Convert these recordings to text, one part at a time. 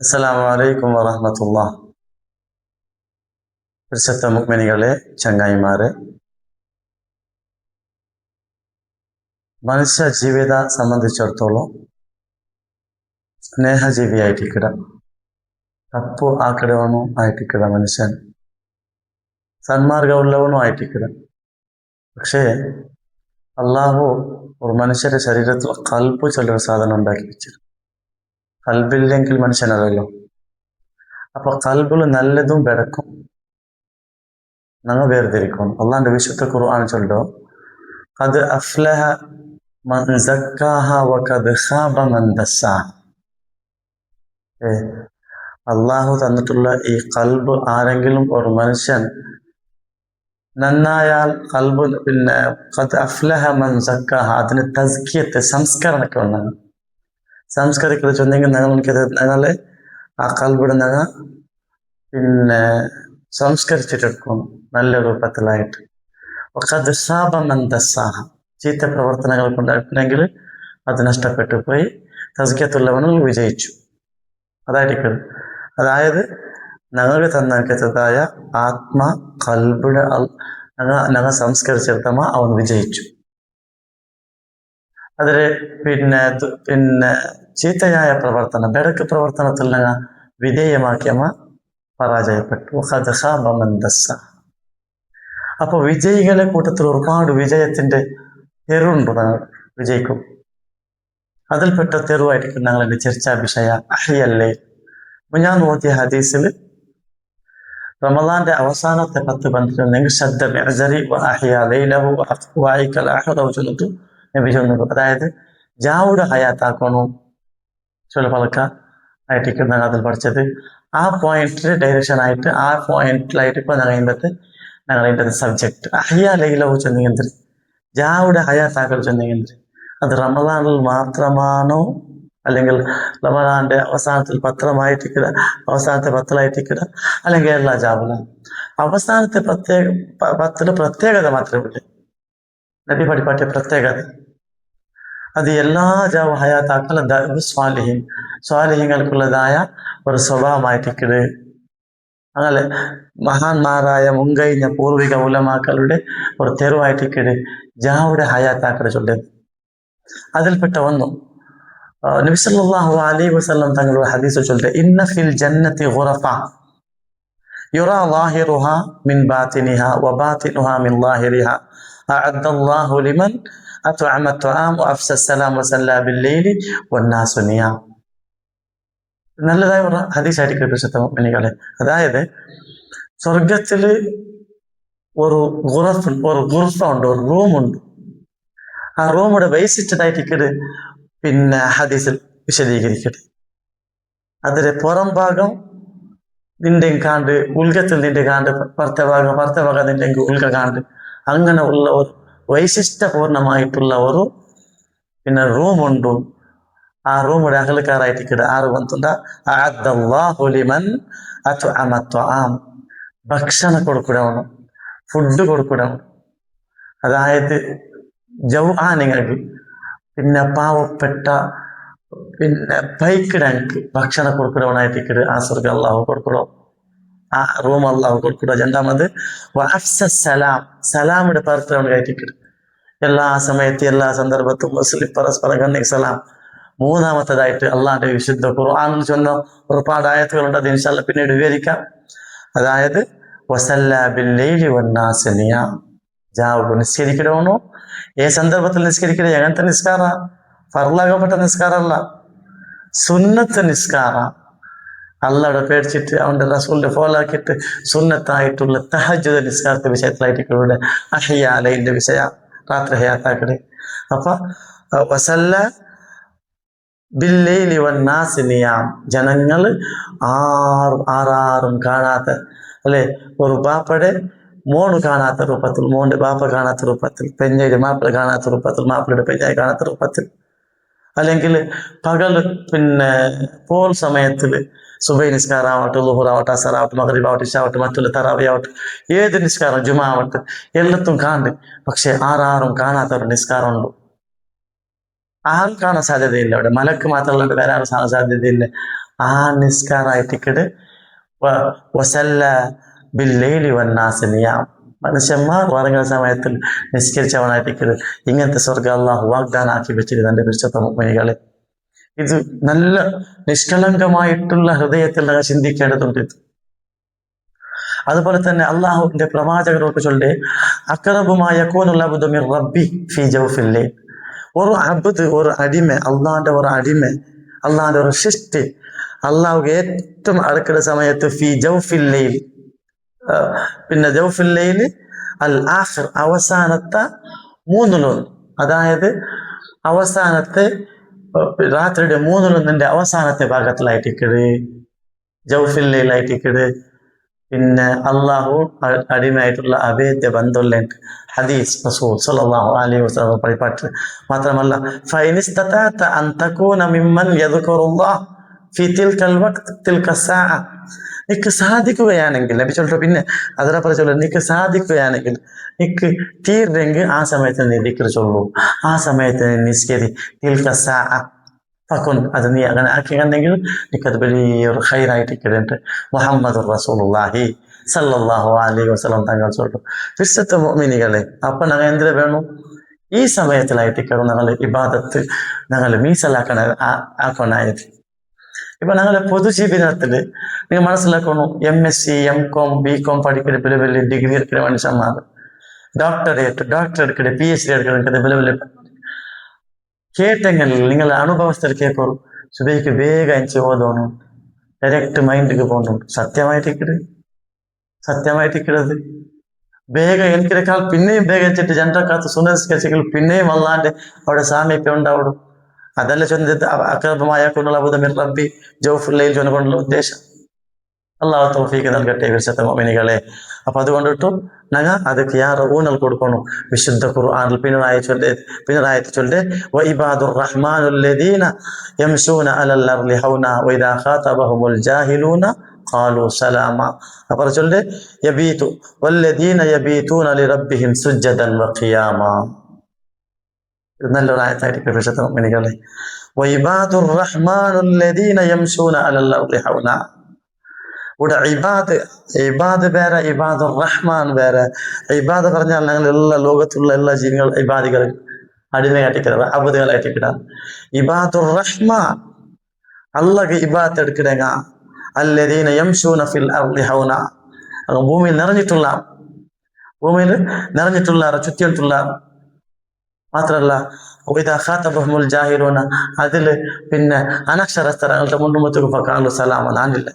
അസ്സലാമു അലൈക്കും വറഹ്മത്തുള്ളാഹ്. പരിശുദ്ധ മുഅ്മിനീങ്ങളെ, ചങ്ങായിമാരെ, മനുഷ്യ ജീവിത സംബന്ധിച്ചിടത്തോളം സ്നേഹജീവിയായിട്ടിക്കട ತಪ್ಪು ಆ ಕಡೆವನು ആയിട്ടിക്കട മനുഷ്യൻ സന്മാർഗമുള്ളവനും ആയിട്ടിക്കട. പക്ഷേ അള്ളാഹു ഒരു മനുഷ്യരുടെ ശരീരത്തിൽ കൽബ് ചൊല്ലൊരു സാധനം ഉണ്ടാക്കി വെച്ചിരുന്നു. കൽബില്ലെങ്കിൽ മനുഷ്യനല്ലോ. അപ്പൊ കൽബിൽ നല്ലതും ബെടക്കും ഞങ്ങൾ വേർതിരിക്കണം. അള്ളാന്റെ വിശുദ്ധ ഖുർആൻ ചൊല്ലോ, ഖദ് അഫ്ലഹ മൻ സക്കാഹ വഖദ് ഖാബ മൻ ദസ്സാഹ. അള്ളാഹു തന്നിട്ടുള്ള ഈ കൽബ് ആരെങ്കിലും ഒരു മനുഷ്യൻ നന്നായാൽ കൽബ് പിന്നെ ഖദ് അഫ്ലഹ മൻ സക്കാഹ, അതിന് തസ്കിയത്ത് സംസ്കരണമൊക്കെ ഉണ്ടാകും. സംസ്കരിക്കുന്നത് ചൊന്നെങ്കിൽ ഞങ്ങളെ ആ കൽബിടെ ഞങ്ങൾ പിന്നെ സംസ്കരിച്ചിട്ടെടുക്കണം നല്ല രൂപത്തിലായിട്ട്. ഖദ് ഖാബ മൻ ദസ്സാഹ, ചീത്ത പ്രവർത്തനങ്ങൾ കൊണ്ടായിട്ടുണ്ടെങ്കിൽ അത് നഷ്ടപ്പെട്ടു പോയി. തസ്കിയത്തുള്ളവനും വിജയിച്ചു. അതായിരിക്കും. അതായത് ഞങ്ങൾക്ക് തന്നതായ ആത്മ കൽബിടെ ഞങ്ങൾ സംസ്കരിച്ചെടുത്തമ അവൻ വിജയിച്ചു. അതില് പിന്നെ ചീത്തയായ പ്രവർത്തനം ബെടക്ക് പ്രവർത്തനത്തിൽ ഞങ്ങൾ വിധേയമാക്കിയമ്മ പരാജയപ്പെട്ടു. ഖദ് ഖാബ മൻ ദസ്സാഹ. അപ്പൊ വിജയികളെ കൂട്ടത്തിൽ ഒരുപാട് വിജയത്തിന്റെ തെരുവുണ്ട്. ഞങ്ങൾ വിജയിക്കും. അതിൽപ്പെട്ട തെരുവായിരിക്കും ഞങ്ങളുടെ ചർച്ചാ വിഷയ അഹ്യല്ലേ. ഞാൻ നോക്കിയ ഹദീസിൽ റമദാന്റെ അവസാനത്തെ 10 പന്ത്രണ്ടെങ്കിൽ ശബ്ദ മെഅ്സരി വ അഹ്യ ലൈലഹു വഅഖ്വായികൽ അഹ്റു ചൊല്ലിട്ടു നബി ചൊല്ലുന്നു. അതായത് ജാവുടെ ഹയാത്താക്കണു ചില പലക്ക ആയിട്ടിരിക്കും ഞങ്ങൾ അതിൽ പഠിച്ചത്. ആ പോയിന്റിൽ ഡയറക്ഷൻ ആയിട്ട് ആ പോയിന്റിലായിട്ട് ഇപ്പൊ ഞങ്ങളുടെ സബ്ജക്ട് അഹ്യ ലൈലഹു ചൊന്നെങ്കിൽ ജാവുടെ ഹയാത്താക്കൽ ചൊന്നെങ്കിൽ അത് റമദാനിൽ മാത്രമാണോ, അല്ലെങ്കിൽ റമദാന്റെ അവസാനത്തിൽ അവസാനത്തെ 10 അല്ലെങ്കിൽ എല്ലാ ജാവുല അവസാനത്തെ 10 പ്രത്യേകത മാത്രമേ ഉള്ളൂ. നബി പഠിപ്പാട്ടിയ പ്രത്യേകത അത് എല്ലാ ജാവു ഹയാത്താക്കൽ സ്വാലിഹീങ്ങൾക്കുള്ളതായ ഒരു സ്വഭാവമായിട്ടിക്കട്. അങ്ങനെ മഹാന്മാരായ മുൻകഴിഞ്ഞ പൂർവിക ഉലമാക്കളുടെ ഒരു തെരുവായിട്ടിക്കട് ജാവുടെ ഹയാത്താക്കടെ ചൊല്ലത്. അതിൽപ്പെട്ട ഒന്നും നബി സല്ലല്ലാഹു അലൈഹി വസല്ലം തങ്ങളുടെ ഹദീസ് ചൊല്ലിട്ട്, ഇന്ന ഫിൽ ജന്നത്തി ഗുറഫ യുറാ ളാഹിറുഹാ മിൻ ബാതിനിഹാ വബാതിനുഹാ മിൻ ളാഹിരിഹാ അഅദ്ദല്ലാഹു ലിമൻ അത്അമ അത്അം വഅഫ്സ അസ്സലാം വസല്ല ബില്ലൈലി വന്നാസു നിയാം. നല്ലതായ ഒരു ഹദീസായിരിക്കും പരിശുദ്ധ മുഅ്മിനീങ്ങളെ. അതായത് സ്വർഗത്തില് ഒരു ഗുറഫ ഉണ്ട്, ഒരു റൂമുണ്ട്. ആ റൂമിടെ വൈസിറ്റഡായിട്ടിക്കട് പിന്നെ ഹദീസിൽ വിശദീകരിക്കട്ടെ. അതിലെ പുറം ഭാഗം നിന്റെ കാണ്ട് ഉൽഗത്തിൽ നിന്റെ കാണ്ട് ഭർത്ത ഭാഗം നിന്റെ ഉൽഗ കാണ്ട് അങ്ങനെ ഉള്ള ഒരു വൈശിഷ്ടപൂർണമായിട്ടുള്ള ഒരു പിന്നെ റൂമുണ്ട്. ആ റൂമിടെ അകലക്കാരായിട്ടിക്കട് ആറ് വന്നുണ്ട അഅദ്ദല്ലാഹു ലിമൻ അത്അമ അത്അം, ഭക്ഷണം കൊടുക്കണം, ഫുഡ് കൊടുക്കണം. അതായത് ജൗആനിങ്ങൾക്ക് പിന്നെ പാവപ്പെട്ട പിന്നെ പൈക്കിടങ്ങൾക്ക് ഭക്ഷണം കൊടുക്കണവനായിട്ടിക്കട് ആ സ്വർഗം അള്ളാഹു കൊടുക്കണോ, ആ റൂം അള്ളാഹു കൊടുക്കണോ. രണ്ടാമത് സലാം, സലാമിയുടെ പ്രവർത്തനമായിട്ടിക്കട് എല്ലാ സമയത്തും എല്ലാ സന്ദർഭത്തും മുസ്ലിം പരസ്പരം കണ്ണി സലാം. മൂന്നാമത്തേതായിട്ട് അള്ളാന്റെ വിശുദ്ധ ഖുർആനിൽ ചൊന്ന ഒരുപാട് ആയത്തുകളുണ്ട്. അത് ഇൻഷാ അല്ലാഹ് പിന്നീട് വിവരിക്കാം. അതായത് വസല്ല ബില്ലൈലി വന്നാസു നിയാം, ജാവ് നിസ്കരിക്കണോ. ഏത് സന്ദർഭത്തിൽ നിസ്കരിക്കണേ? എങ്ങനത്തെ നിസ്കാര? ഫർളാകപ്പെട്ട നിസ്കാരമല്ല, സുന്നത്ത് നിസ്കാര. അള്ളാടെ പേടിച്ചിട്ട് അവന്റെ റസൂലിന്റെ ഫോളാക്കിയിട്ട് സുന്നത്തായിട്ടുള്ള തഹജ്ജുദ് നിസ്കാരത്തെ വിഷയത്തിലായിട്ട് അഹ്യ ലൈലിന്റെ വിഷയ രാത്രി ഹയാത്താക്കടെ. അപ്പൊ വസല്ല ബില്ലൈലി വന്നാസു നിയാം, ജനങ്ങൾ ആറാറും കാണാത്ത അല്ലെ, ഒരു ബാപ്പയുടെ മോണ് കാണാത്ത രൂപത്തിൽ, മോന്റെ ബാപ്പ കാണാത്ത രൂപത്തിൽ, പെഞ്ഞയുടെ മാപ്പിള കാണാത്ത രൂപത്തിൽ, മാപ്പിളയുടെ പെഞ്ഞായി കാണാത്ത രൂപത്തിൽ, അല്ലെങ്കിൽ പകല് പിന്നെ പോൽ സമയത്തിൽ സുബൈ നിസ്കാരമാവട്ടെ, ളുഹുറാവട്ടെ, അസറാവട്ടെ, മഗ്രിബാവട്ടെ, ഇശാവട്ടെ, മറ്റുള്ള തറാവിയാവട്ടെ, ഏത് നിസ്കാരം ജുമാ ആവട്ടെ, എല്ലാത്തും കാണും. പക്ഷെ ആറാറും കാണാത്ത ഒരു നിസ്കാരമുണ്ട്. ആരും കാണാൻ സാധ്യതയില്ല. അവിടെ മലക്ക് മാത്രമല്ലാണ്ട് വേറെ ആരും സാധ്യതയില്ല. ആ നിസ്കാരായിട്ടിക്കട് വസല്ല ബില്ലൈലി വന്നാസ് നിയാം, മനുഷ്യന്മാർ ഉറങ്ങുന്ന സമയത്തിൽ നിസ്കരിച്ചവനായിട്ടിക്കട് ഇങ്ങനത്തെ സ്വർഗ്ഗം അള്ളാഹു വാഗ്ദാനാക്കി വെച്ചിരുന്നു. എൻ്റെ പരിശുദ്ധ മുഅ്മിനീങ്ങളെ, ഇത് നല്ല നിഷ്കളങ്കമായിട്ടുള്ള ഹൃദയത്തിൽ നിങ്ങൾ ചിന്തിക്കേണ്ടതുണ്ട്. അതുപോലെ തന്നെ അള്ളാഹുവിന്റെ പ്രവാചകരോട് ചൊല്ലേ അഖറബുമായ യകൂനുൽ അബ്ദു മിർ റബ്ബി ഫീ ജൗഫിൽ ലൈൽ, ഒരു അബ്ദ്, ഒരു അടിമ, അള്ളാന്റെ ഒരു അടിമ, അള്ളാന്റെ ഒരു സൃഷ്ടി അള്ളാഹു ഏറ്റവും അടുക്കുന്ന സമയത്ത് ഫീ ജൗഫിൽ ലൈൽ, പിന്നെ ജൗഫിൽ ലൈൽ അൽ ആഖിർ, അവസാനത്തെ മൂന്നിലൊന്ന്, അതായത് അവസാനത്തെ രാത്രിയുടെ മൂന്നിലൊന്നിന്റെ അവസാനത്തെ ഭാഗത്തിലായിട്ടിക്കട് ജൗഫിൽ ലൈലായിട്ടിക്കട് പിന്നെ അള്ളാഹു അടിമയായിട്ടുള്ള അഭേദ്യ ബന്ധമുള്ള ഹദീസ് റസൂൽ സ്വല്ലല്ലാഹു അലൈഹി വസല്ലം പരിപാടി. മാത്രമല്ല ഫൈനിസ്തതഅത അൻ തകൂന മിമ്മൻ യദ്കുറുല്ലാഹ് ഫീ തിൽകൽ വഖ്ത് തിൽക സാഅ, നിക്ക് സാധിക്കുകയാണെങ്കിൽ, നബി ചൊല്ലുക, പിന്നെ അതിനപ്പുറം ചൊല്ലുക, നിക്ക് സാധിക്കുകയാണെങ്കിൽ, നിക്ക് തീർന്നെങ്കിൽ ആ സമയത്ത് നീ ദിക്ർ ചൊല്ലൂ, ആ സമയത്ത് നീ നിസ്കരി, തിൽക സാഅ ഫകുൻ, അത് നീ അങ്ങനെ ആക്കിയെങ്കിൽ നിനക്കത് വലിയൊരു ഖൈറായിട്ടിട്ടുണ്ട്. മുഹമ്മദുർ റസൂലുള്ളാഹി സല്ലല്ലാഹു അലൈഹി വസല്ലം തങ്ങൾ ചൊല്ലും. വിശുദ്ധ മുഅ്മിനീങ്ങളെ, അപ്പൊ ഞങ്ങൾ എന്തിനു വേണം? ഈ സമയത്തിലായിട്ടിക്കണം ഞങ്ങൾ ഇബാദത്ത് ഞങ്ങൾ മീസലാക്കണ ആക്കണായത്. ഇപ്പൊ ഞങ്ങളെ പൊതുജീവനത്തില് നിങ്ങൾ മനസ്സിലാക്കണം, MSc MCom BCom പഠിക്കുന്ന വലിയ വലിയ ഡിഗ്രി എടുക്കുന്ന മനുഷ്യന്മാർ, ഡോക്ടർ എടുക്കണേ, PhD എടുക്കണേ, വലിയ വലിയ കേട്ടെങ്കിൽ നിങ്ങൾ അനുഭവസ്ഥർ കേൾക്കോളൂ. സുബൈക്ക് വേഗം എനിക്ക് ഓതോണം, ഡയറക്റ്റ് മൈൻഡിക്ക് പോകണം. സത്യമായിട്ടിക്കണത് വേഗം എനിക്കിടക്കാൾ പിന്നെയും വേഗം വെച്ചിട്ട് ജനറക്കാത്ത സുനസ്കരിച്ചെങ്കിൽ പിന്നെയും അള്ളാന്റെ അവിടെ സാമീപ്യം ഉണ്ടാവും. അതല്ല ചൊന്നത് അക്രമമായ കൊണ്ടുള്ള അബുദമിർ റബ്ബി ജൗഫുൽ ലൈൽ ചൊന്നുകൊണ്ടുള്ള ഉദ്ദേശം. അള്ളാഹു തൗഫീഖ് നൽകട്ടെ വിശുദ്ധ മുഅ്മിനീങ്ങളെ. അപ്പൊ അതുകൊണ്ടിട്ടും ഞങ്ങൾ അതൊക്കെ ഊന്നൽ കൊടുക്കണം. വിശുദ്ധ ഖുർആനിൽ പിന്നറായിട്ട് ചൊല്ലെ വഇബാദുർ റഹ്മാനുല്ലദീന യംശൂന അലൽ അർളി ഹൗന വഇദാ ഖാതബഹുമുൽ ജാഹിലൂന ഖാലു സലാമ. അപ്പോൾ ചൊല്ലെ യബീതു വല്ലദീന യബീതൂന ലിറബ്ബിഹിം സുജ്ജദൻ വഖിയാമ. നല്ലൊരു ആയത്തായിരിക്കും വിശുദ്ധ മുഅ്മിനീങ്ങളെ. വഇബാദുർ റഹ്മാനുല്ലദീന യംശൂന അലൽ അർളി ഹൗന. ഇവിടെ ഇബാദ് വേറെ, ഇബാദുർ റഹ്മാൻ വേറെ. ഇബാദ് പറഞ്ഞാൽ ഞങ്ങൾ എല്ലാ ലോകത്തുള്ള എല്ലാ ജീവികൾ ഇബാദികൾ അടിമയായിട്ടിരിക്കുന്നത്, അബുദുകളായിട്ടിരിക്കണം. ഇബാദുർ റഹ്മാൻ അള്ളാഹ് ഇബാദത്ത് എടുക്കിടങ്ങ അല്ലദീന യംശൂന ഫിൽ അർളി ഹൗന, ഭൂമിയിൽ നിറഞ്ഞിട്ടുള്ള ചുറ്റിയിട്ടുള്ള. മാത്രല്ല ഇദാ ഖാതബഹുമുൽ ജാഹിലൂന, അതില് പിന്നെ അനക്ഷരസ്ഥരങ്ങളുടെ മുണ്ടുമുത്തുക്ക് ഫഖാലു സലാമ. നാനില്ല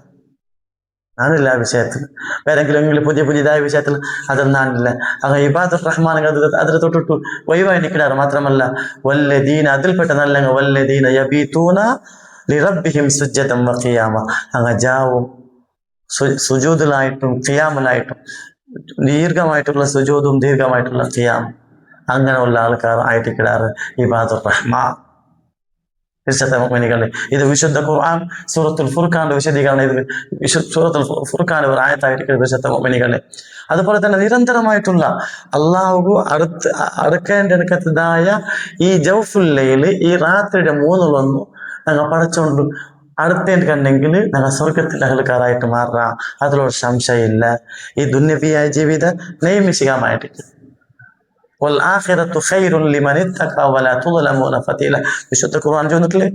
ആ വിഷയത്തിൽ. വേറെങ്കിലും പുതിയതായ വിഷയത്തിൽ അതിൽ നാനില്ല. അങ്ങനെ ഇബാദുർ റഹ്മാൻ അതിൽ തൊട്ടിട്ടു ഒഴിവായി നിൽക്കിടാറ്. മാത്രമല്ല വല്ലദീന, അതിൽപ്പെട്ട നല്ല വല്ലദീന യബീതൂന ലിറബ്ബിഹിം സുജ്ജദൻ വഖിയാമ, അങ്ങ് ജാവും സുജൂദിലായിട്ടും ഖിയാമിലായിട്ടും, ദീർഘമായിട്ടുള്ള സുജൂദും ദീർഘമായിട്ടുള്ള ഖിയാം, അങ്ങനെയുള്ള ആൾക്കാർ ആയിട്ടിക്കിടാറ് ഇബാദുർ റഹ്മാൻ. വിശുദ്ധ മുഅ്മിനീങ്ങളെ, ഇത് വിശുദ്ധ ഖുർആൻ സൂറത്തുൽ ഫുർഖാന്റെ വിശദീകരണം. ഇത് സൂറത്തുൽ ഫുർഖാൻ ഒരു ആയത്തായിട്ട് വിശുദ്ധ മുഅ്മിനീങ്ങളെ. അതുപോലെ തന്നെ നിരന്തരമായിട്ടുള്ള അള്ളാഹു അടുക്കേണ്ടതായ ഈ ജൗഫുൽ ലൈൽ, ഈ രാത്രിയുടെ മൂന്നിലൊന്നും ഞങ്ങൾ പഠിച്ചുകൊണ്ട് അടുത്തേണ്ടെങ്കിൽ ഞങ്ങൾ സ്വർഗത്തിന്റെ അഹ്ലുകാരായിട്ട് മാറാം. അതിലൊരു സംശയമില്ല. ഈ ദുന്യവിയായ ജീവിത നൈമിഷികമായിട്ട് വൽആഖിറതു ഖൈറുൻ ലിമൻ ഇത്തഖ വലാ തുളമൂന ഫതീല. വിശുദ്ധ ഖുർആൻ ചൊന്നിട്ടില്ലേ,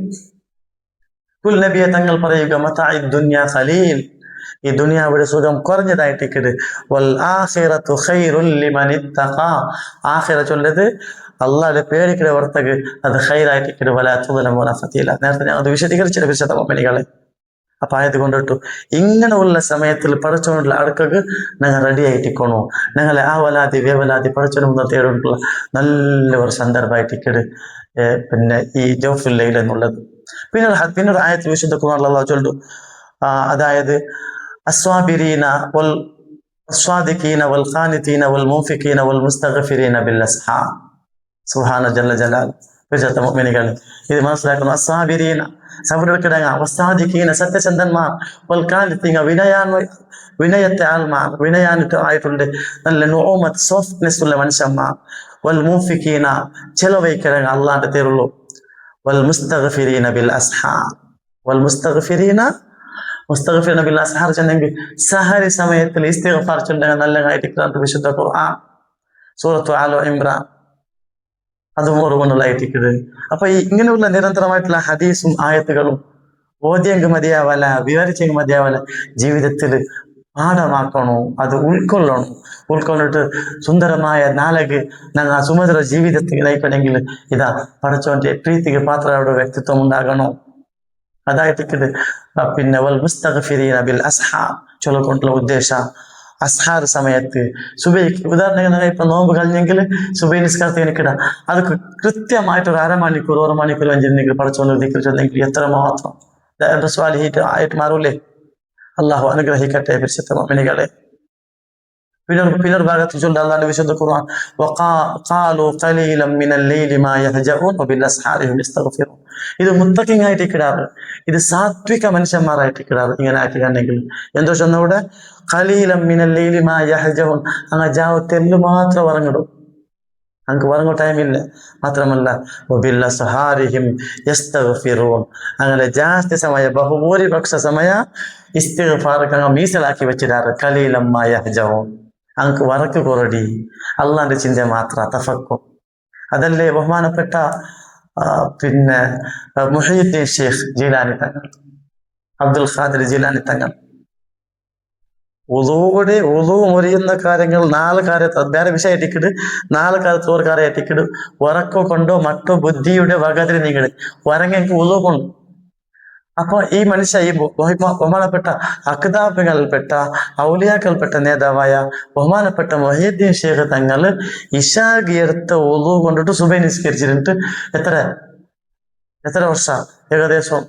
കുൽ നബിയെ തങ്ങൾ പറയുക മതാഇദ് ദുനിയ ഖലീൽ, ഈ ദുനിയാവിടെ സുഖം കുറഞ്ഞതായിട്ടിക്കട്. വൽആഖിറതു ഖൈറുൻ ലിമൻ ഇത്തഖ, ആഖിറ ചൊല്ലത് അള്ളാഹുവിനെ പേടിക്കുന്ന വർത്തക്ക് അത് ഖൈറായിട്ടിക്കട്. വലാ തുളമൂന ഫതീല. നേരത്തെ ഞാൻ അത് വിശദീകരിച്ചില്ല വിശുദ്ധ മുഅ്മിനീങ്ങളെ. അപ്പൊ ആയത് കൊണ്ടിട്ടു ഇങ്ങനെയുള്ള സമയത്തിൽ പഠിച്ചോണ്ടുള്ള അടുക്കക്ക് ഞങ്ങൾ റെഡി ആയിട്ടിക്കണോ. ഞങ്ങളെ ആ വലാതി വേവലാതി പഠിച്ചോണ്ട് തേടുള്ള നല്ല ഒരു സന്ദർഭമായിട്ടിക്കട് പിന്നെ ഈ ജൗഫുൽ ലൈൽ എന്നുള്ളത്. പിന്നൊരു ആയത്തിൽ വിശുദ്ധ ഖുർആനിൽ അല്ലാഹു ചൊല്ലുന്നു, അതായത് അസ്വാബിരീന വൽ അസ്വാദിഖീന വൽ ഖാനിതീന വൽ മുൻഫിഖീന വൽ മുസ്തഗ്ഫിരീന ബിൽ അസ്ഹാർ. സുബ്ഹാന ജല്ല ജലാൽ. വിശുദ്ധ മുഅ്മിനീങ്ങളെ, ഇത് മനസ്സിലാക്കണം. അസ്വാബിരീന സബറെടുക്കിടങ്ങ, വസ്സാദിഖീന സത്യസന്ധന്മാർ, വൽ ഖാനിതീന വിനയത്തെ ആൾമാർ, വിനയാനിട്ട് ആയിട്ടുണ്ട് നല്ല നുഊമത്ത് സോഫ്റ്റ്നെസ് ഉള്ള മനുഷ്യന്മാർ, വൽ മുൻഫിഖീന ചെലവഴിക്കിടങ്ങ അള്ളാന്റെ തേരുള്ളൂ, വൽ മുസ്തഗ്ഫിരീന ബിൽ അസ്ഹാർ, വൽ മുസ്തഗ്ഫിരീന മുസ്തഗ്ഫിറീന ബിൽ അസ്ഹാർ ചെന്നെങ്കിൽ സഹരി സമയത്തിൽ ഇസ്തിഗ്ഫാർ ചൊല്ലുക നല്ലതായിട്ട് വിശുദ്ധ ഖുർആൻ സൂറത്തു ആല ഇംറാൻ അതും ഓർമ്മയുള്ളതായിട്ടിരിക്കുന്നത്. അപ്പൊ ഇങ്ങനെയുള്ള നിരന്തരമായിട്ടുള്ള ഹദീസും ആയത്തുകളും ഓദ്യെങ്കിൽ മതിയാവല, വിവരിച്ചെങ്കിൽ മതിയാവല, ജീവിതത്തിൽ പാഠമാക്കണോ, അത് ഉൾക്കൊണ്ടിട്ട് സുന്ദരമായ നാളേക്ക് ഞങ്ങൾ ആ സുമധുര ജീവിതത്തിൽ നയിക്കണമെങ്കിൽ ഇതാ പടച്ചോന്റെ പ്രീതിക്ക് പാത്രയുടെ വ്യക്തിത്വം ഉണ്ടാകണോ. അതായിട്ടിരിക്കുന്നത് പിന്നെ വൽ മുസ്തഗ്ഫിരീന ബിൽ അസ്ഹാർ ചൊല്ലിക്കൊണ്ടുള്ള ഉദ്ദേശ അസ്ഹാർ സമയത്ത് സുബൈക്ക് ഉദാഹരണങ്ങൾ ഇപ്പൊ നോമ്പ് കഴിഞ്ഞെങ്കിൽ സുബൈ നിസ്കാരത്തിൽ എനിക്കിടാം, അത് കൃത്യമായിട്ട് ഒരു അരമണിക്കൂർ 1 മണിക്കൂർ അഞ്ചിനെങ്കിൽ പടച്ചോണ്ട് ദിക്ർ എത്ര മാത്രം ആയിട്ട് മാറൂലേ. അള്ളാഹു അനുഗ്രഹിക്കട്ടെ പരിശുദ്ധ മുഅ്മിനീങ്ങളെ. പിന്നൊരു ഭാഗത്ത് ചൊല്ല അല്ലാഹുവിന്റെ വിശുദ്ധ ഖുർആൻ വഖാലു ഖലീലൻ മിനൽ ലൈലി മാ യഹ്ജഊൻ വബിൽ അസ്ഹാരി ഹും യസ്തഗ്ഫിറൂൻ. ഇത് മുത്തഖിയായിട്ട് കിടാറ്, ഇത് സാത്വിക മനുഷ്യന്മാരായിട്ട് കിടാറ്. ഇങ്ങനെ ആക്കി കണ്ടെങ്കിൽ എന്തോ ചൊന്നവിടെ ഖലീലൻ മിനൽ ലൈലി മാ യഹ്ജഊൻ, അങ്ങ് ജാവത്തെല്ലു മാത്രം ഉറങ്ങിടും, അങ്ങ് ഉറങ്ങും ടൈമില്ല. മാത്രമല്ല വബിൽ അസ്ഹാരിഹിം യസ്തഗ്ഫിറൂൻ, അങ്ങനെ ജാസ്തി സമയ ബഹുഭൂരിപക്ഷ സമയ ഇസ്തിഗ്ഫാർക്ക് അങ്ങ് മീസലാക്കി വെച്ചിടാറ്. ഖലീലൻ മാ യഹ്ജഊൻ, അങ്ങ് വറക്ക് കുറടി, അള്ളാന്റെ ചിന്ത മാത്ര തഫക്കും. അതല്ലേ ബഹുമാനപ്പെട്ട പിന്നെ മുഹയ്യിദ്ദീൻ ഷേഖ് ജീലാനി തങ്ങൾ, അബ്ദുൽ ഖാദിർ ജീലാനി തങ്ങൾ ഉളു മുറിയുന്ന കാര്യങ്ങൾ 4 കാര്യത്ത് വേറെ വിഷയമായിട്ടിക്കിട് 4 കാര്യത്ത് 1 കാര്യമായിട്ടിക്കിട് ഉറക്കോ കൊണ്ടോ മറ്റോ ബുദ്ധിയുടെ വകതിരി നീങ്ങട് ഉറങ്ങെങ്കിൽ ഉളു കൊണ്ടു. അപ്പൊ ഈ മനുഷ്യ ഈ ബഹുമാനപ്പെട്ട അക്താബുകളിൽപ്പെട്ട ഔലിയാക്കൾപ്പെട്ട നേതാവായ ബഹുമാനപ്പെട്ട മുഹയ്യിദ്ദീൻ ഷേഖ് തങ്ങൾ ഇശാഗിയെടുത്ത ഉളു കൊണ്ടിട്ട് സുബൈ നിസ്കരിച്ചിട്ട് എത്ര വർഷം, ഏകദേശം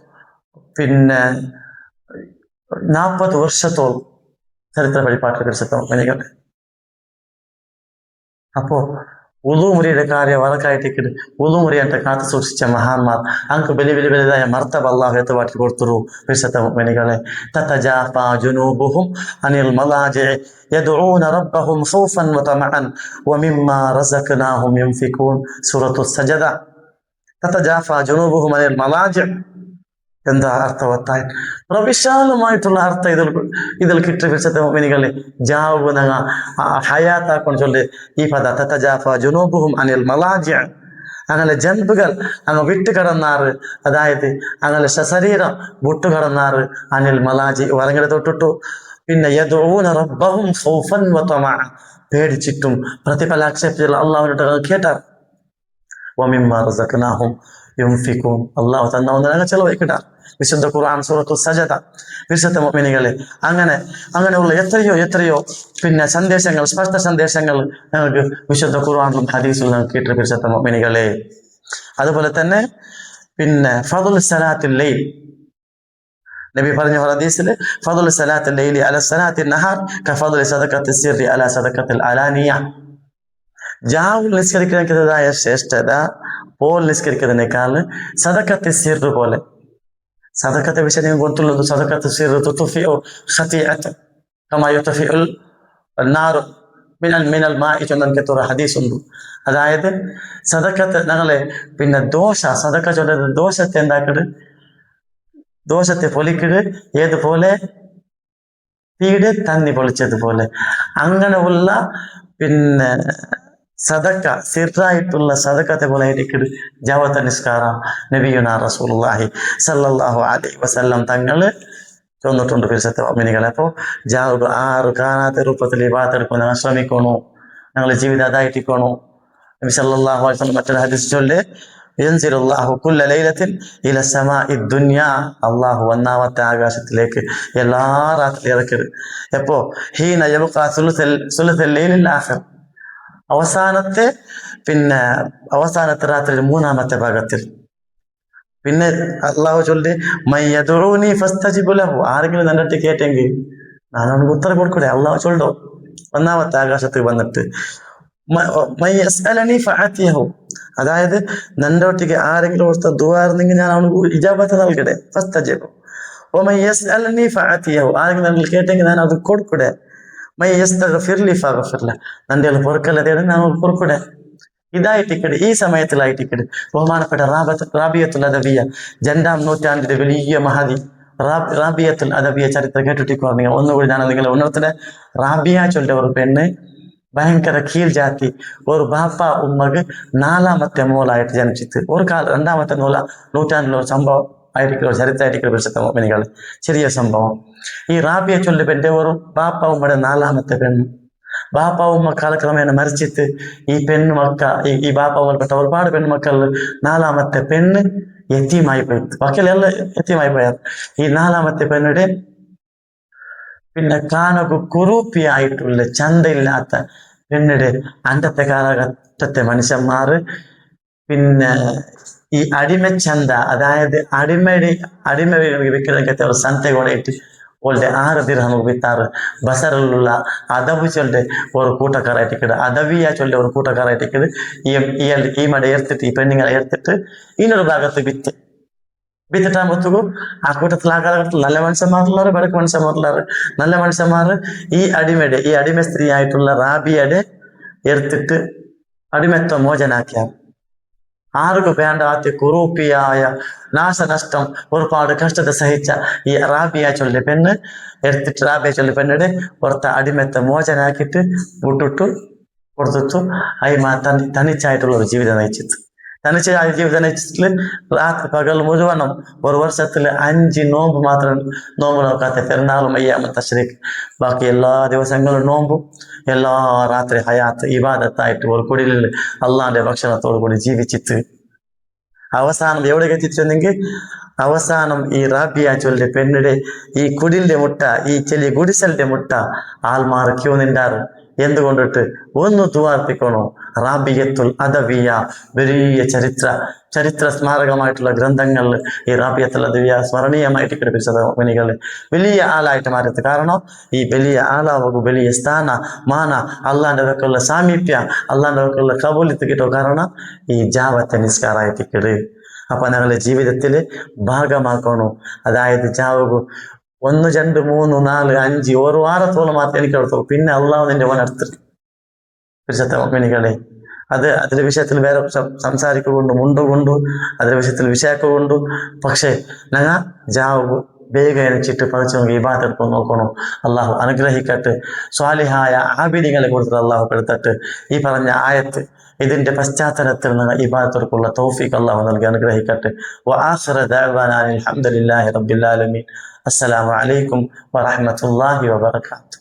പിന്നെ 40 വർഷത്തോളം ചരിത്ര പരിപാടി പരിശുദ്ധം എനിക്കട്ടെ. അപ്പോ ഉളുമുറിയുടെ കാര്യം വറക്കായിട്ട് ഉളുമുറിയായിട്ട് കാത്തു സൂക്ഷിച്ച മഹാന്മാർ അങ്ങ് വലുതായ മർത്തബ അല്ലാഹു എത്തുവാട്ടി കൊടുത്തു പരിശുദ്ധ മുഅ്മിനീങ്ങളെ. തതജാഫാ ജുനൂബുഹും അനിൽ മലാജിഇ യദ്ഊന റബ്ബഹും ഖൗഫൻ വതമഅൻ വമിമ്മാ റസഖ്നാഹും യുൻഫിഖൂൻ. സൂറത്തു സജദ. തതജാഫാ ജുനൂബുഹും അനിൽ മലാജിഇ എന്താ അർത്ഥവത്തായി പ്രവിശാലമായിട്ടുള്ള അർത്ഥം ഇതിൽ കിട്ടിയ പരിശുദ്ധ മുഅ്മിനീങ്ങളെ. ജാവു നങ്ങ ഹയാത്താക്കൊണ്ട് ചൊല്ലി ഈ പദ തതജാഫാ ജുനൂബുഹും അനിൽ മലാജിഇ, അങ്ങനെ ജൻബുകൾ അങ്ങ് വിട്ടുകടന്നാറ്, അതായത് അങ്ങനെ ശരീരം വിട്ടുകടന്നാറ് അനിൽ മലാജി ഉറങ്ങി തൊട്ടിട്ടു. പിന്നെ യദ്ഊന റബ്ബഹും ഖൗഫൻ വതമഅ, പേടിച്ചിട്ടും പ്രതിഫലാക്ഷേപിച്ചുള്ള അള്ളാഹുവിനോട് കേട്ടാർ. വമിമ്മാ റസഖ്നാഹും യുൻഫിഖൂൻ, അള്ളാഹു തന്ന ഒന്നിനങ്ങ് ചെലവഴിക്കിട്ടാർ. വിശുദ്ധ ഖുർആൻ സൂറത്തു സജദ. വിശുദ്ധ മുഅ്മിനീങ്ങളെ, അങ്ങനെയുള്ള എത്രയോ പിന്നെ സന്ദേശങ്ങൾ, സ്പഷ്ട സന്ദേശങ്ങൾ ഞങ്ങൾക്ക് വിശുദ്ധ ഖുർആനിലും ഹദീസിലും ഞങ്ങൾക്ക് കിട്ടിയ വിശുദ്ധ മുഅ്മിനീങ്ങളെ. അതുപോലെ തന്നെ പിന്നെ ഫദ്ലുൽ സലാത്തുൽ ലൈൽ, നബി പറഞ്ഞ ഹദീസിൽ ഫദ്ലുൽ സലാത്തുൽ ലൈലി അലാ സലാത്തിൻ നഹാർ കഫദ്ലി സദഖത്തി സിർരി അലാ സദഖത്തിൽ അലാനിയ. ജാവുൽ നിസ്കരിക്കുന്നതായ ശ്രേഷ്ഠത പോൽ നിസ്കരിക്കുന്നതിനേക്കാൾ സദഖത്തി സിർറ് പോലെ. സദഖത്തെ വിഷയം കൊടുത്തുള്ളത് സദഖത്ത് സിർറ് തുത്ഫിഉ ഖതീഅത കമാ യുത്ഫിഉൽ നാർ മിനൽ മാഇ ചൊന്ന ഹദീസ് ഉണ്ട്. അതായത് സദഖത്ത് ഞങ്ങളെ പിന്നെ സദഖ ചൊല്ലത് ദോഷത്തെ എന്താക്കിട്, ദോഷത്തെ പൊലിക്കിട് ഏതുപോലെ തീയുടെ തന്നി പൊളിച്ചതുപോലെ. അങ്ങനെയുള്ള പിന്നെ സദക്ക സിറായിട്ടുള്ള സദക്കത്തെ പോലെ ആയിരിക്കും ജാവത്ത നിസ്കാരം നബിയുനാ റസൂലുള്ളാഹി സല്ലല്ലാഹു അലൈഹി വസല്ലം തങ്ങൾ ചൊന്നിട്ടുണ്ട് പരിശുദ്ധ മുഅ്മിനീങ്ങളെ. അപ്പോൾ ജാവ് 6 കാണാത്ത രൂപത്തിൽ ഇബാദത്ത് ഞങ്ങൾ ശ്രമിക്കണോ, ഞങ്ങളുടെ ജീവിതം അതായിട്ടിക്കണോ. നബി സല്ലല്ലാഹു അലൈഹി വസല്ലം മറ്റൊരു ഹദീസ് ചൊല്ല് യൻസിലുല്ലാഹു കുല്ല ലൈലത്തിൻ ഇല സമാഇ ദുനിയ, അള്ളാഹു 1ാമത്തെ ആകാശത്തിലേക്ക് എല്ലാ രാത്രി ഇറക്കരുത്. എപ്പോ ഹീന യബ്ഖാ സുലുസുൽ ലൈലിൽ ആഖിർ, അവസാനത്തെ രാത്രി 3ാമത്തെ ഭാഗത്തിൽ. പിന്നെ അള്ളാഹു ചൊല്ലി മയ്യദുഊനി ഫസ്തജിബു ലഹു, ആരെങ്കിലും എൻ്റെ അടുത്ത് കേട്ടെങ്കിൽ ഞാൻ അവർക്ക് ഉത്തരം കൊടുക്കൂടെ. അള്ളാഹു ചൊല്ലോ 1ാമത്തെ ആകാശത്തിൽ വന്നിട്ട് മയ്യസ്അലനി ഫഅതിഹു, അതായത് നിന്റെ ഒട്ടിക്ക് ആരെങ്കിലും ഓർത്ത ദുആർന്നെങ്കിൽ ഞാൻ അവന് ഇജാബത്ത് നൽകട്ടെ. ഫസ്തജിബു വമയ്യസ്അലനി ഫഅതിഹു, ആരെങ്കിലും നിങ്ങൾ കേട്ടെങ്കിൽ ഞാൻ അത് കൊടുക്കൂടെ. നന്റെ പൊറുക്കല്ല തേടി ഞാൻ പൊറുക്കൂടെ. ഇതായിട്ടിക്കട് ഈ സമയത്തിലായിട്ടിക്കട് ബഹുമാനപ്പെട്ട റാബിയത്തുൽ അദവിയ്യ 2ാം നൂറ്റാണ്ടിലെ വലിയ മഹദി റാബിയത്തുൽ അദബിയ ചരിത്രം കേട്ടിട്ടിക്കോ നിങ്ങൾ ഒന്നുകൂടി ഞാൻ നിങ്ങൾ ഉണർത്തിലെ റാബിയ ചൊല്ലിയ ഒരു പെണ്ണ് ഭയങ്കര കീഴ് ജാതി ഒരു ബാപ്പ ഉമ്മക്ക് 4ാമത്തെ മോളായിട്ട് ജനിച്ചിട്ട് ഒരു കാലം 2ാമത്തെ നൂറ്റാണ്ടിലുള്ള ഒരു സംഭവം ആയിരിക്കും ചരിത്രമായിരിക്കും വിശുദ്ധ ചെറിയ സംഭവം. ഈ റാബിയ ചൊല്ലിയ പെണ്ണിന്റെ ഒരു ബാപ്പ ഉമ്മയുടെ 4ാമത്തെ പെണ്ണ്. ബാപ്പ ഉമ്മ കാലക്രമേണ മരിച്ചിട്ട് ഈ പെണ്ണുമക്ക ഈ ബാപ്പ ഉമ്മപ്പെട്ട ഒരുപാട് പെൺമക്കളിൽ 4ാമത്തെ പെണ്ണ് യത്തീമായി പോയി. ബാക്കിയെല്ലാം യത്തീമായി പോയാൽ ഈ 4ാമത്തെ പെണ്ണിടെ പിന്നെ കാനൊക്കെ കുറുപ്പിയായിട്ടുള്ള ചന്തയില്ലാത്ത പെണ്ണിടെ അന്നത്തെ കാലഘട്ടത്തെ മനുഷ്യന്മാർ പിന്നെ ഈ അടിമച്ചന്ത, അതായത് അടിമ വിൽക്കുന്നതൊക്കെ ഒരു സന്ത കൂടെയിട്ട് ഓളുടെ 6 ദിർഹം വിത്താറ് ബസറിലുള്ള അദബ് ചൊല്ലെ ഒരു കൂട്ടക്കാരായിട്ടിക്കട് അദവിയ ചൊല്ലെ ഒരു കൂട്ടക്കാരായിട്ടിക്കട് ഈ മട ഏർത്തിട്ട് ഈ പെണ്ണുങ്ങളെ ഏർത്തിട്ട് ಇನ್ನೊരു ഭാഗത്ത് വിത്തിട്ടാകുമ്പോഴത്തേക്കും ആ കൂട്ടത്തിൽ ആ കാലഘട്ടത്തിൽ നല്ല മനുഷ്യന്മാരുള്ളവർ ബടക്ക് മനുഷ്യന്മാരുള്ളവർ നല്ല മനുഷ്യന്മാർ ഈ അടിമ സ്ത്രീ ആയിട്ടുള്ള റാബിയയുടെ എടുത്തിട്ട് അടിമത്വം മോചനാക്കിയ ആർക്കും വേണ്ടാത്ത കുറൂപ്പിയായ നാശനഷ്ടം ഒരുപാട് കഷ്ടത്തെ സഹിച്ച ഈ റാബിയ ചൊല്ലിയ പെണ്ണ് എടുത്തിട്ട് റാബിയ ചൊല്ലിയ പെണ്ണിടെ പുറത്തെ അടിമത്തെ മോചനാക്കിയിട്ട് വിട്ടിട്ടു കൊടുത്തിട്ടു അയിമ തനിച്ചായിട്ടുള്ള ഒരു ജീവിതം നയിച്ചിട്ട് തനിച്ചായ ജീവിതം നയിച്ചിട്ട് രാത്രി പകൽ മുഴുവനും ഒരു വർഷത്തിൽ 5 നോമ്പ് മാത്രം നോമ്പ് നോക്കാത്ത പെരുന്നാളും അയ്യാമത്തെ ശരിക്ക് ബാക്കി എല്ലാ ദിവസങ്ങളും നോമ്പും എല്ലാ രാത്രി ഹയാത്ത് ഇബാദത്തായിട്ട് ഒരു കുടിലിൽ അള്ളാന്റെ ഭക്ഷണത്തോടു കൂടി ജീവിച്ചിട്ട് അവസാനം എവിടേക്ക് എത്തിച്ചെന്നെങ്കിൽ അവസാനം ഈ റാബിയ ചൊല്ലിയ പെണ്ണിടെ ഈ കുടിലിന്റെ മുട്ട ഈ ചെറിയ ഗുഡിസലിന്റെ മുട്ട ആൾമാർ ക്യൂ നിണ്ടാറ് എന്തുകൊണ്ടിട്ട് ഒന്ന് തുവാർപ്പിക്കണോ റാബിയത്തുൽ അദവിയ വലിയ ചരിത്ര സ്മാരകമായിട്ടുള്ള ഗ്രന്ഥങ്ങളിൽ ഈ റാബിയത്തുൽ അദവിയ സ്മരണീയമായിട്ട് വിശദ വലിയ ആളായിട്ട് മാറിയത്. കാരണം ഈ വലിയ ആളാവുക വലിയ സ്ഥാന മാന അള്ളാന്റെ വക്കുള്ള സാമീപ്യ അള്ളാന്റെ വക്കുള്ള കബൂലിത്ത് കിട്ടോ കാരണം ഈ ജാവത്തെ നിസ്കാരായിട്ടിക്കട്. അപ്പൊ ഞങ്ങളുടെ ജീവിതത്തിൽ ഭാഗമാക്കണോ, അതായത് ജാവുക 1 2 3 4 5 ഒരു വാരത്തോളം മാത്രം എനിക്ക് എടുത്തോളൂ, പിന്നെ അള്ളാഹു നിന്റെ മോനെടുത്തിട്ട് അതിന്റെ വിഷയത്തിൽ വേറെ സംസാരിക്കുകൊണ്ടു മുണ്ടുകൊണ്ടു അതിന്റെ വിഷയത്തിൽ വിഷയാക്കുകൊണ്ടു. പക്ഷെ ഞങ്ങൾ ജാവ് ಬೇಗ ಎಣಿച്ചിട്ട് പഠിച്ചു ഇബാദത്ത് നോക്കണോ. അള്ളാഹു അനുഗ്രഹിക്കട്ടെ. സ്വാലിഹായ ആബിദികളെ കൊടുത്തിട്ട് അള്ളാഹു പെടുത്തട്ട്. ഈ പറഞ്ഞ ആയത്ത് ഇതിന്റെ പശ്ചാത്തലത്തിൽ നിന്ന് ഇബാദത്തുകൾക്കുള്ള തൗഫീഖ് അള്ളാഹു നൽകി അനുഗ്രഹിക്കട്ടെ. വആഖിറു ദഅ്വാനാ അൽഹംദുലില്ലാഹി റബ്ബിൽ ആലമീൻ. അസ്സലാമു അലൈക്കും വറഹ്മത്തുള്ളാഹി വബറകാതുഹു.